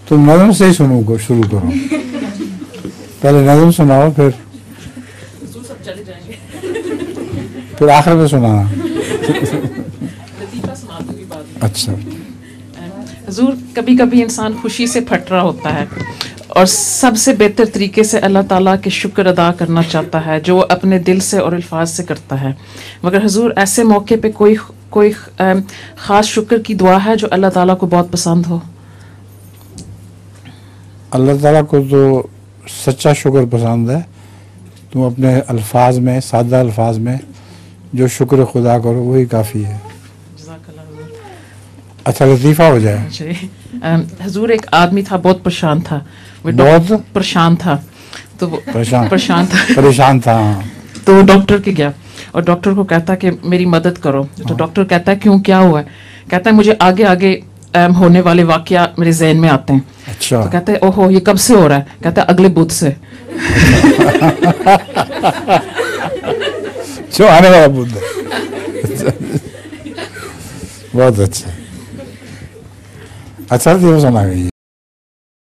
تم نظم سے ہی شروع کرو. پہلے نظم سناؤ پھر آخر میں سنانا. اچھا. حضور کبھی کبھی انسان خوشی سے پھٹ رہا ہوتا ہے اور سب سے بہتر طریقے سے اللہ تعالیٰ کے شکر ادا کرنا چاہتا ہے جو وہ اپنے دل سے اور الفاظ سے کرتا ہے، مگر حضور ایسے موقع پہ کوئی خاص شکر کی دعا ہے جو اللہ تعالیٰ کو بہت پسند ہو؟ اللہ تعالیٰ کو تو سچا شکر پسند ہے. تم اپنے الفاظ میں، سادہ الفاظ میں جو شکر خدا کرو وہی کافی ہے. اچھا لطیفہ ہو جائے. حضور ایک آدمی تھا، بہت پریشان تھا. بہت پریشان تھا تو پریشان تھا. تو وہ ڈاکٹر کے گیا اور ڈاکٹر کو کہتا کہ میری مدد کرو. تو ڈاکٹر کہتا ہے کیوں، کیا ہوا ہے؟ کہتا ہے مجھے آگے ہونے والے واقعات میرے ذہن میں آتے ہیں. اچھا. تو کہتے ہیں اوہو یہ کب سے ہو رہا ہے؟ کہتا ہے اگلے بدھ سے. جو آنے والا بدھ. بہت اچھا. اچھا سنا گئی.